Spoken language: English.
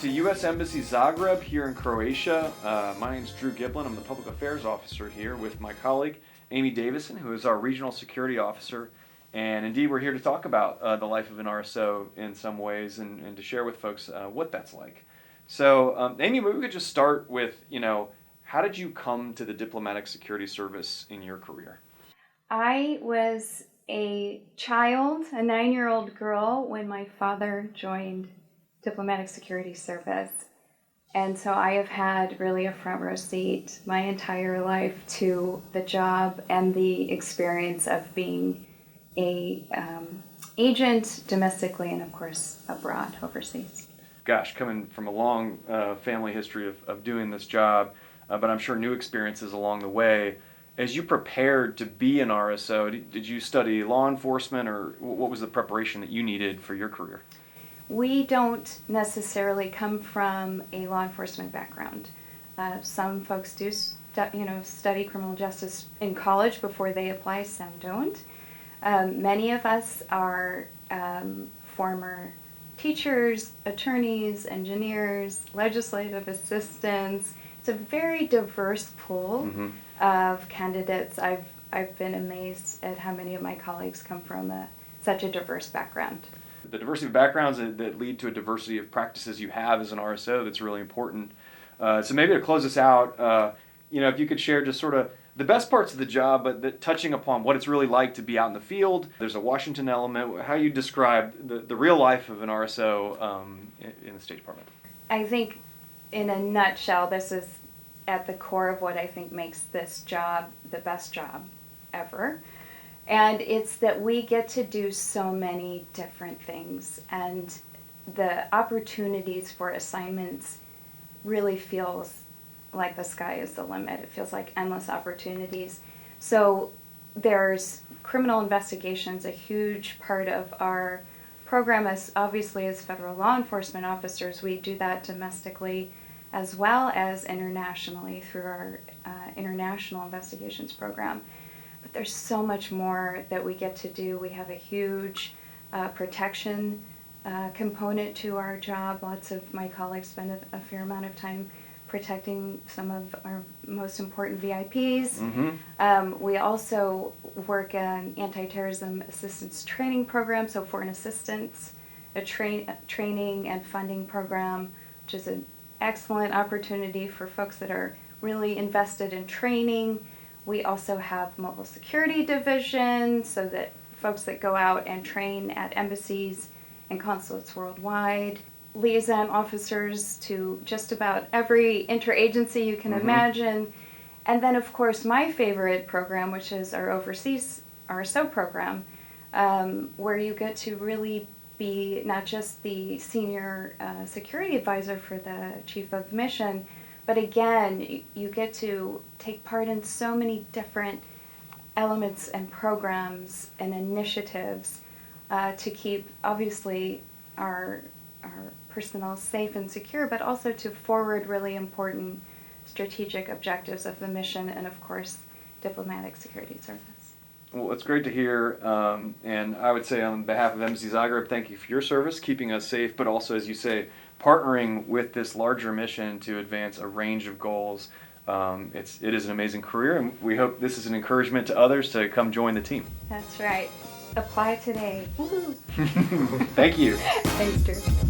to U.S. Embassy Zagreb here in Croatia. My name's Drew Giblin. I'm the Public Affairs Officer here with my colleague, Amy Davison, who is our Regional Security Officer. And indeed, we're here to talk about the life of an RSO in some ways and to share with folks what that's like. So, Amy, maybe we could just start with, how did you come to the Diplomatic Security Service in your career? I was a child, a 9-year-old girl, when my father joined Diplomatic Security Service. And so I have had really a front row seat my entire life to the job and the experience of being a agent domestically and, of course, abroad, overseas. Gosh, coming from a long family history of doing this job, but I'm sure new experiences along the way. As you prepared to be an RSO, did you study law enforcement, or what was the preparation that you needed for your career? We don't necessarily come from a law enforcement background. Some folks do study criminal justice in college before they apply, some don't. Many of us are former teachers, attorneys, engineers, legislative assistants. It's a very diverse pool of candidates. I've been amazed at how many of my colleagues come from such a diverse background. The diversity of backgrounds that lead to a diversity of practices you have as an RSO, that's really important. So maybe to close us out, if you could share just sort of the best parts of the job, but touching upon what it's really like to be out in the field. There's a Washington element. How you describe the real life of an RSO in the State Department? I think in a nutshell, this is at the core of what I think makes this job the best job ever. And it's that we get to do so many different things, and the opportunities for assignments really feels like the sky is the limit. It feels like endless opportunities. So there's criminal investigations, a huge part of our program. As obviously as federal law enforcement officers, we do that domestically as well as internationally through our international investigations program. But there's so much more that we get to do. We have a huge protection component to our job. Lots of my colleagues spend a fair amount of time protecting some of our most important VIPs. We also work an anti-terrorism assistance training program, so foreign assistance, a training and funding program, which is an excellent opportunity for folks that are really invested in training. We also have mobile security division, so that folks that go out and train at embassies and consulates worldwide. Liaison officers to just about every interagency you can imagine. And then, of course, my favorite program, which is our overseas RSO program, where you get to really be not just the senior security advisor for the chief of mission, but again, you get to take part in so many different elements and programs and initiatives to keep, obviously, our personnel safe and secure, but also to forward really important strategic objectives of the mission and, of course, Diplomatic Security Service. Well, it's great to hear, and I would say on behalf of Embassy Zagreb, thank you for your service, keeping us safe, but also, as you say, partnering with this larger mission to advance a range of goals. It is an amazing career, and we hope this is an encouragement to others to come join the team. That's right. Apply today. Woo-hoo. Thank you. Thanks, Drew.